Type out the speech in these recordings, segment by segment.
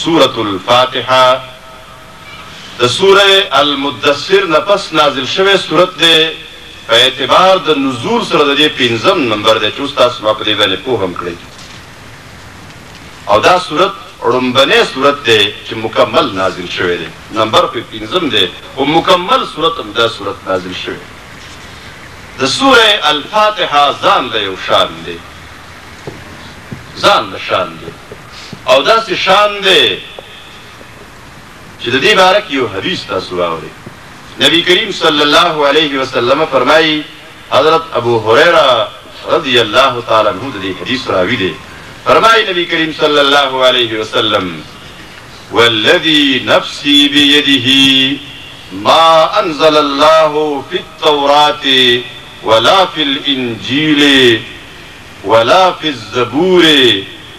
सूरतुल फातिहा the सूरह अल-मुद्दस्सिर नफस नाजिल शवे सूरत दे पे एतबार द नुज़ूल सर दे 5 नंबर दे चुस्ता सबाब दे बने को हम कड़े और दा सूरत उड़म्बने सूरत दे कि मुकम्मल नाजिल शवे दे नंबर पे 5 दे वो मुकम्मल सूरत दा सूरत नाजिल शवे द सूरह अल-फातिहा जान दे शान दे जान शान दे और दा से शान दे जिददी बारक यो हदीस ता सुवावरे नबी करीम सल्लल्लाहु अलैहि वसल्लम फरमाई हजरत अबू हुरैरा रज़ियल्लाहु ताला अन्हु दी हदीस रावी दे फरमाई नबी करीम सल्लल्लाहु अलैहि वसल्लम वल्लज़ी नफ्सी बियदिही मा अंज़लल्लाहु फित तौराति वला फिल इंजील वला फिज़ ज़बूर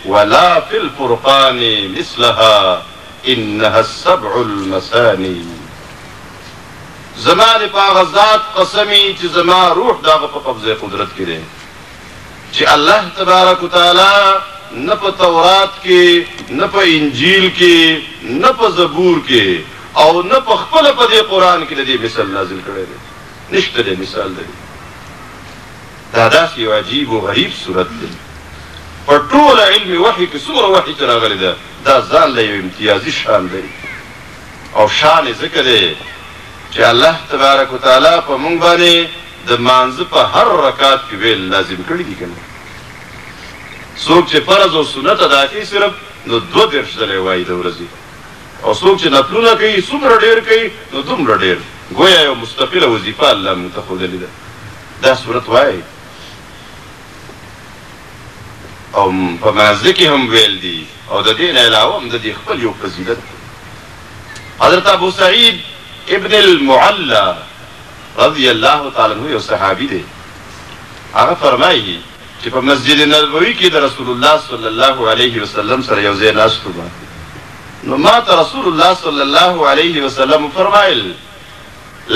वला फिल फुरक़ान मिस्लहा इन्नहा सबउल मसानी ज़मान पागज़ात क़समी च ज़मा रूह दाग़ प कब्ज़े कुदरत की दे च अल्लाह तबारक व तआला न प तौरात के न प इंजील के न प ज़बूर के और न प ख़पल प दे कुरान के दे मिसाल नाज़िल करे दे निश्त दे मिसाल दे दादा सी अजीब व गरीब सूरत दे पर टोल इल्म वही के सूर वही चला गले दा जान ले इम्तियाजी शान दे और शान ज़िक्र दे कि अल्लाह तबारक व तआला प मुंग बाने द मांज़ प हर रकात की वेल लाजिम कड़ी दी कने सोच चे फर्ज और सुन्नत अदा की सिर्फ नो 2 दर्श दले वाई दौरजी और सोच चे नफलुना कई सुमर ढेर कई नो दुमर ढेर गोया यो मुस्तकिल वजीफा अल्लाह मुतखुद लिदा दा सूरत वाई प मांज़ की हम वेल दी और द दीन अलावा हम द दी खपल यो फजीलत हजरत अबू सईद इब्न अल-मुअल्ला रज़ियल्लाहु ताला अन्हु यो सहाबी दे आगा फरमाई कि प मस्जिद नबवी की द रसूलुल्लाह सल्लल्लाहु अलैहि वसल्लम सर यो ज़े नास्तु बा नो मा त रसूलुल्लाह सल्लल्लाहु अलैहि वसल्लम फरमाइल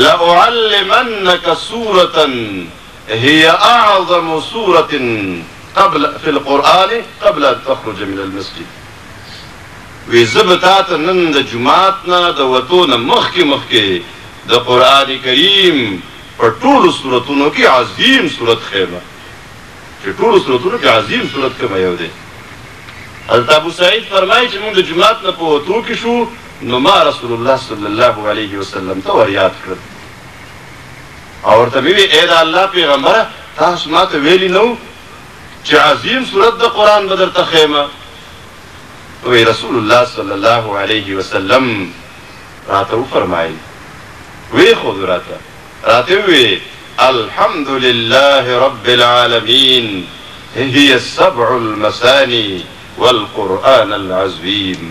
ला उअल्लिमन्नका सूरतन हिया अअज़म सूरतिन क़ब्ल फिल क़ुरआन क़ब्ल अन तख़रुज मिन अल-मस्जिद वे ज़बतात नंद जुमात ना द वतो न मख के द कुरान करीम पर टूल सूरतों की अजीम सूरत खेमा कि टूल सूरतों की अजीम सूरत के मयो दे हज़रत अबू सईद फरमाई कि मुंद जुमात न पो तो कि शू नुमा रसूलुल्लाह सल्लल्लाहु अलैहि वसल्लम तो याद कर और तभी भी ऐ अल्लाह पैगंबर तास मात वेली नो कि अजीम सूरत द कुरान बदर तखेमा वे रसूलुल्लाह सल्लल्लाहु अलैहि वसल्लम रातों फरमाए वे खुद राते हुए अल्हम्दुलिल्लाह रब्बिल आलमीन हिया सबउल मसानी वल कुरआन अल अज़ीम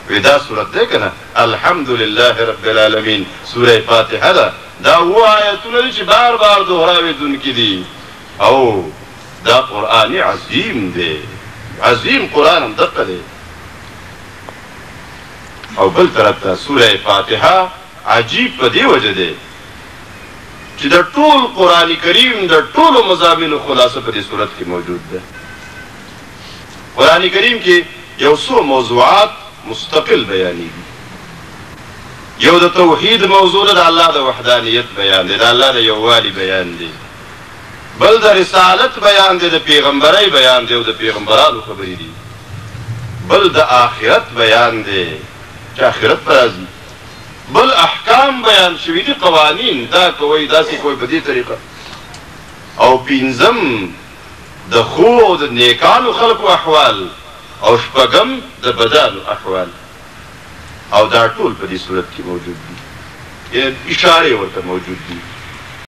वेदा सूरत देखना अल्हम्दुलिल्लाह रब्बिल आलमीन सूरह फातिहा दा वो आयतुन च बार-बार दोहरावे दुन की दी औ दा कुरआन अज़ीम दे अज़ीम कुरान दक्क दे और बल तरफ सूरह फातिहा अजीब पदे वजह दे कि द टूल कुरान करीम द टूल मज़ामिन खुलासा पदे सूरत की मौजूद है कुरान करीम के यौसो मौज़ूआत मुस्तकिल बयानी यो द तौहीद मौजूद द अल्लाह द वहदानियत बयान दे द अल्लाह द यवाली बयान दे बल द रिसालत बयान दे द पैगंबराई बयान दे द पैगंबरानु खबरी दी बल द आखिरत बयान दे आखिरत पर आजी बल अहकाम बयान शवीदी कवानीन दा कोई दासी कोई बदी तरीका और पिंजम द खो द नेकानु खल्क अहवाल और शपगम द बदानु अहवाल और दा टूल पदी सूरत की मौजूद दी ये इशारे और मौजूद दी